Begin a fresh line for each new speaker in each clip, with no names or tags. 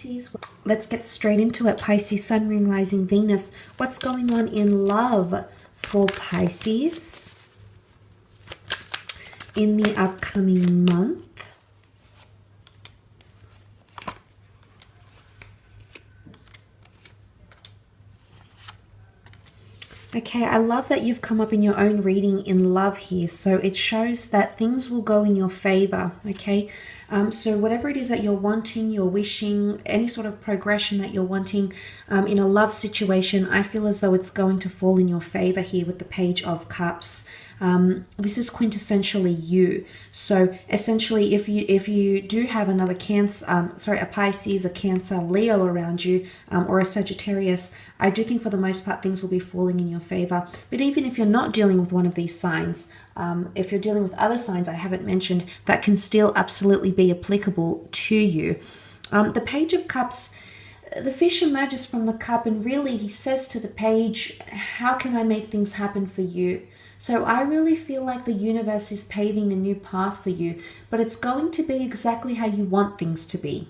Pisces. Let's get straight into it. Pisces, Sun, Moon, Rising, Venus. What's going on in love for Pisces in the upcoming month? Okay, I love that you've come up in your own reading in love here. So it shows that things will go in your favor, okay? So whatever it is that you're wanting, you're wishing, any sort of progression that you're wanting in a love situation, I feel as though it's going to fall in your favor here with the Page of Cups. This is quintessentially you. So essentially, if you do have another a Pisces, a Cancer, Leo around you, or a Sagittarius, I do think for the most part things will be falling in your favor. But even if you're not dealing with one of these signs, if you're dealing with other signs I haven't mentioned, that can still absolutely be applicable to you. The Page of Cups, the fish emerges from the cup, and really he says to the page, how can I make things happen for you? So I really feel like the universe is paving a new path for you, but it's going to be exactly how you want things to be,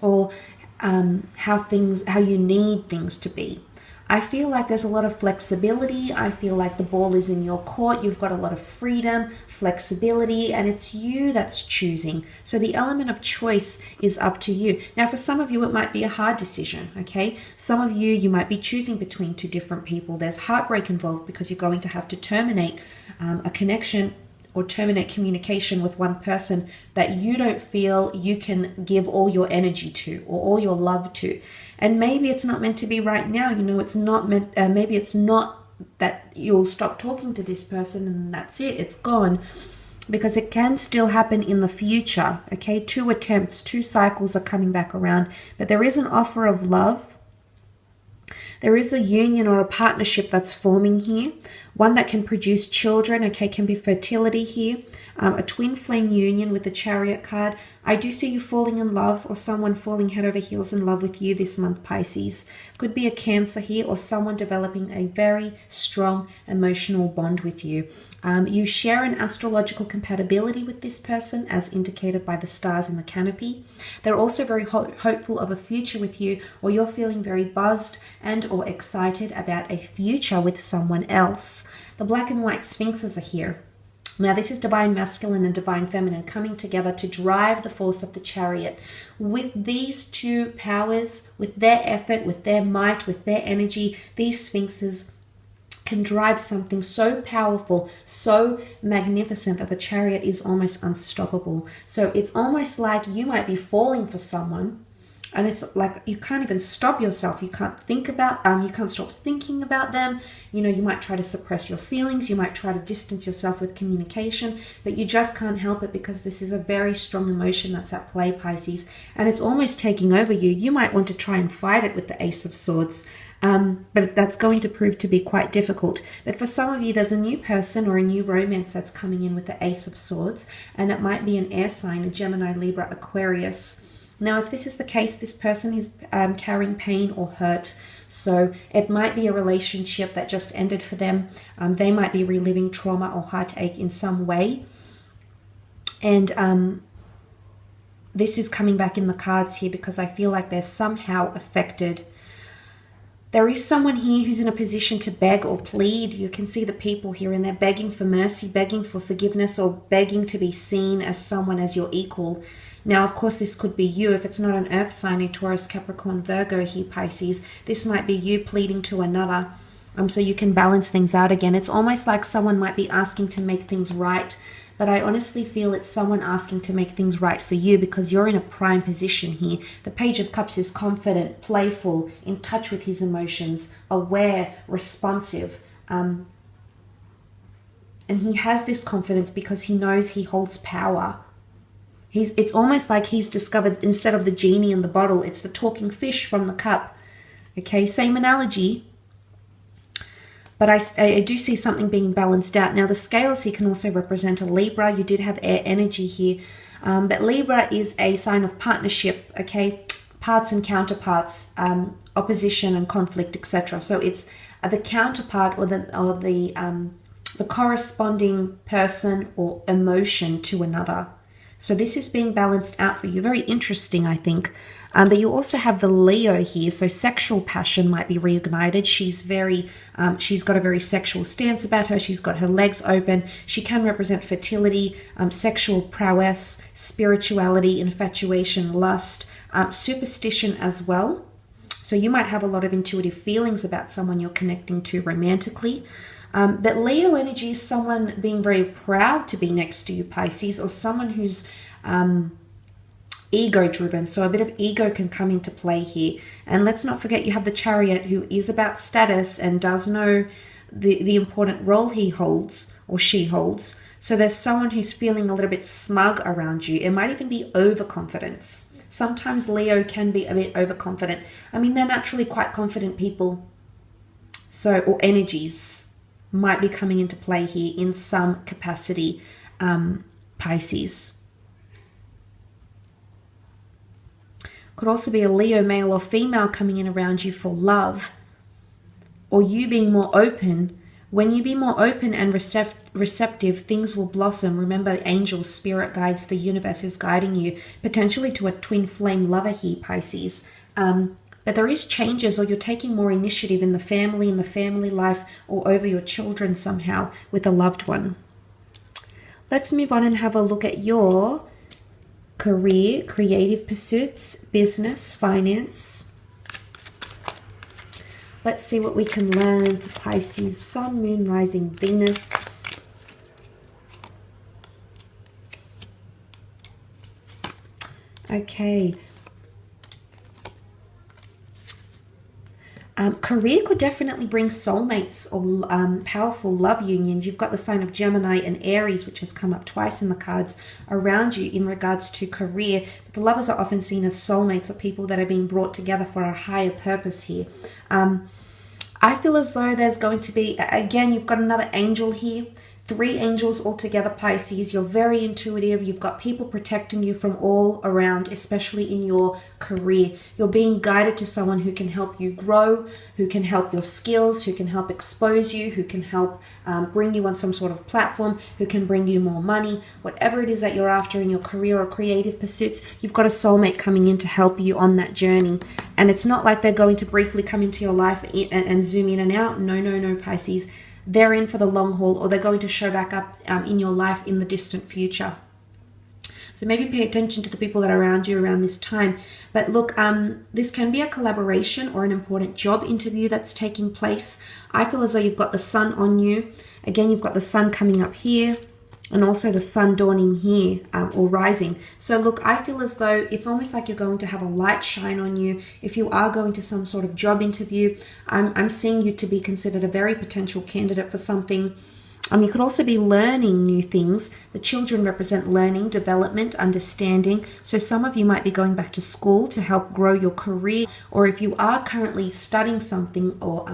or how you need things to be. I feel like there's a lot of flexibility. I feel like the ball is in your court. You've got a lot of freedom, flexibility, and it's you that's choosing. So the element of choice is up to you. Now, for some of you, it might be a hard decision, okay? Some of you might be choosing between two different people. There's heartbreak involved because you're going to have to terminate a connection or terminate communication with one person that you don't feel you can give all your energy to or all your love to. And maybe it's not meant to be right now. You know, it's not meant, maybe it's not that you'll stop talking to this person and that's it, it's gone. Because it can still happen in the future, okay? 2 attempts, 2 cycles are coming back around. But there is an offer of love. There is a union or a partnership that's forming here. One that can produce children, okay, can be fertility here. A twin flame union with the Chariot card. I do see you falling in love, or someone falling head over heels in love with you this month, Pisces. Could be a Cancer here, or someone developing a very strong emotional bond with you. You share an astrological compatibility with this person, as indicated by the stars in the canopy. They're also very hopeful of a future with you, or you're feeling very buzzed and or excited about a future with someone else. The black and white sphinxes are here. Now, this is divine masculine and divine feminine coming together to drive the force of the Chariot. With these 2 powers, with their effort, with their might, with their energy, these sphinxes can drive something so powerful, so magnificent that the Chariot is almost unstoppable. So it's almost like you might be falling for someone, and it's like you can't even stop yourself. You can't think about, you can't stop thinking about them. You know, you might try to suppress your feelings. You might try to distance yourself with communication, but you just can't help it because this is a very strong emotion that's at play, Pisces, and it's almost taking over you. You might want to try and fight it with the Ace of Swords, but that's going to prove to be quite difficult. But for some of you, there's a new person or a new romance that's coming in with the Ace of Swords, and it might be an air sign, a Gemini, Libra, Aquarius. Now, if this is the case, this person is carrying pain or hurt. So it might be a relationship that just ended for them. They might be reliving trauma or heartache in some way. And this is coming back in the cards here because I feel like they're somehow affected. There is someone here who's in a position to beg or plead. You can see the people here, and they're begging for mercy, begging for forgiveness, or begging to be seen as someone as your equal. Now, of course, this could be you. If it's not an earth sign, a Taurus, Capricorn, Virgo here, Pisces, this might be you pleading to another, so you can balance things out again. It's almost like someone might be asking to make things right, but I honestly feel it's someone asking to make things right for you because you're in a prime position here. The Page of Cups is confident, playful, in touch with his emotions, aware, responsive, and he has this confidence because he knows he holds power. It's almost like he's discovered, instead of the genie in the bottle, it's the talking fish from the cup. Okay, same analogy. But I do see something being balanced out. Now, the scales here can also represent a Libra. You did have air energy here. But Libra is a sign of partnership, okay? Parts and counterparts, opposition and conflict, etc. So it's the counterpart or the corresponding person or emotion to another. So this is being balanced out for you. Very interesting, I think. But you also have the Leo here. So sexual passion might be reignited. She's got a very sexual stance about her. She's got her legs open. She can represent fertility, sexual prowess, spirituality, infatuation, lust, superstition as well. So you might have a lot of intuitive feelings about someone you're connecting to romantically. But Leo energy is someone being very proud to be next to you, Pisces, or someone who's ego-driven. So a bit of ego can come into play here. And let's not forget you have the Chariot, who is about status and does know the important role he holds or she holds. So there's someone who's feeling a little bit smug around you. It might even be overconfidence. Sometimes Leo can be a bit overconfident. I mean, they're naturally quite confident people. So, or energies might be coming into play here in some capacity, Pisces. Could also be a Leo male or female coming in around you for love, or you being more open. When you be more open and receptive, things will blossom. Remember, angels, spirit guides, the universe is guiding you potentially to a twin flame lover here, Pisces. But there is changes, or you're taking more initiative in the family life, or over your children somehow with a loved one. Let's move on and have a look at your career, creative pursuits, business, finance. Let's see what we can learn for Pisces, Sun, Moon, Rising, Venus. Okay. Career could definitely bring soulmates or powerful love unions. You've got the sign of Gemini and Aries, which has come up twice in the cards around you in regards to career. But the lovers are often seen as soulmates or people that are being brought together for a higher purpose here. I feel as though there's going to be, again, you've got another angel here. 3 angels altogether, Pisces. You're very intuitive. You've got people protecting you from all around, especially in your career. You're being guided to someone who can help you grow, who can help your skills, who can help expose you, who can help bring you on some sort of platform, who can bring you more money. Whatever it is that you're after in your career or creative pursuits, you've got a soulmate coming in to help you on that journey. And it's not like they're going to briefly come into your life and zoom in and out. No, no, no, Pisces. They're in for the long haul, or they're going to show back up in your life in the distant future. So maybe pay attention to the people that are around you around this time. But look, this can be a collaboration or an important job interview that's taking place. I feel as though you've got the sun on you. Again, you've got the sun coming up here, and also the sun dawning here, or rising. So look, I feel as though it's almost like you're going to have a light shine on you. If you are going to some sort of job interview, I'm seeing you to be considered a very potential candidate for something. You could also be learning new things. The children represent learning, development, understanding. So some of you might be going back to school to help grow your career. Or if you are currently studying something, or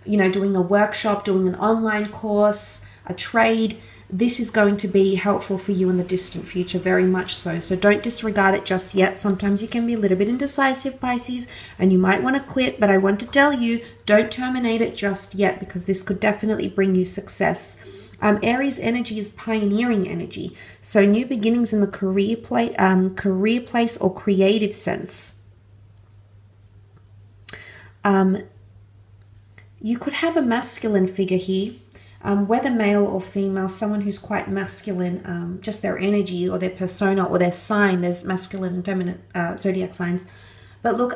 doing a workshop, doing an online course, a trade, this is going to be helpful for you in the distant future, very much so. So don't disregard it just yet. Sometimes you can be a little bit indecisive, Pisces, and you might want to quit, but I want to tell you, don't terminate it just yet, because this could definitely bring you success. Aries energy is pioneering energy. So new beginnings in the career place or creative sense. You could have a masculine figure here. Whether male or female, someone who's quite masculine, just their energy or their persona or their sign. There's masculine and feminine zodiac signs. But look,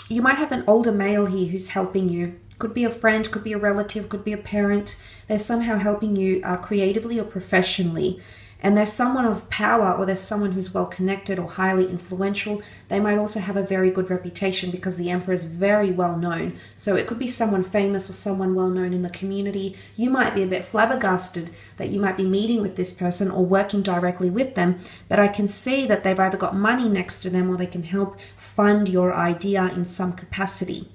you might have an older male here who's helping you. Could be a friend, could be a relative, could be a parent. They're somehow helping you creatively or professionally. And there's someone of power, or there's someone who's well connected or highly influential. They might also have a very good reputation because the Emperor is very well known. So it could be someone famous or someone well known in the community. You might be a bit flabbergasted that you might be meeting with this person or working directly with them. But I can see that they've either got money next to them, or they can help fund your idea in some capacity.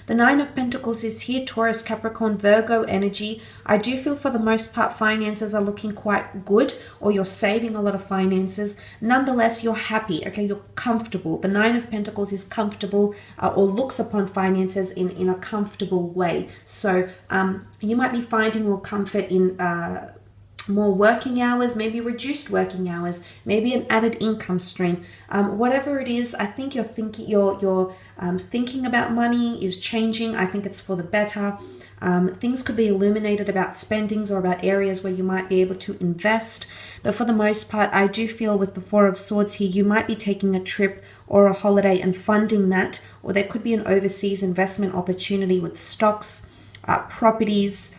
The Nine of Pentacles is here, Taurus, Capricorn, Virgo energy. I do feel for the most part finances are looking quite good, or you're saving a lot of finances. Nonetheless, you're happy, okay? You're comfortable. The Nine of Pentacles is comfortable, or looks upon finances in a comfortable way. So you might be finding more comfort in more working hours, maybe reduced working hours, maybe an added income stream. Whatever it is, I think your thinking about money is changing. I think it's for the better. Things could be illuminated about spendings or about areas where you might be able to invest. But for the most part, I do feel with the Four of Swords here, you might be taking a trip or a holiday and funding that, or there could be an overseas investment opportunity with stocks, properties,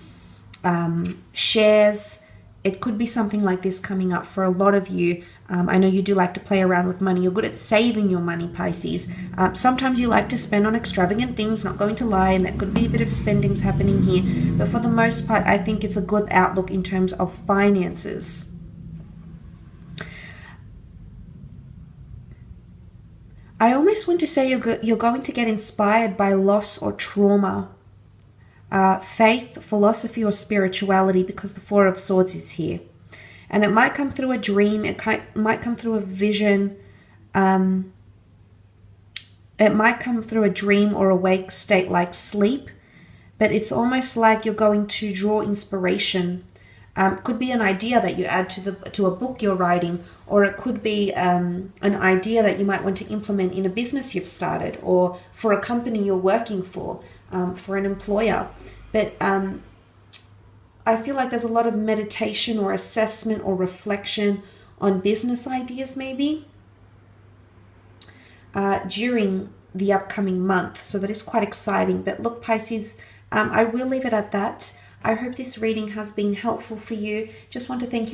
shares. It could be something like this coming up for a lot of you. I know you do like to play around with money. You're good at saving your money, Pisces. Sometimes you like to spend on extravagant things, not going to lie, and that could be a bit of spendings happening here. But for the most part, I think it's a good outlook in terms of finances. I almost want to say you're going to get inspired by loss or trauma. Faith, philosophy, or spirituality, because the Four of Swords is here. And it might come through a dream, it might come through a vision, it might come through a dream or a wake state like sleep, but it's almost like you're going to draw inspiration. Could be an idea that you add to a book you're writing, or it could be an idea that you might want to implement in a business you've started, or for a company you're working for an employer. But I feel like there's a lot of meditation or assessment or reflection on business ideas maybe during the upcoming month. So that is quite exciting. But look, Pisces, I will leave it at that. I hope this reading has been helpful for you. Just want to thank you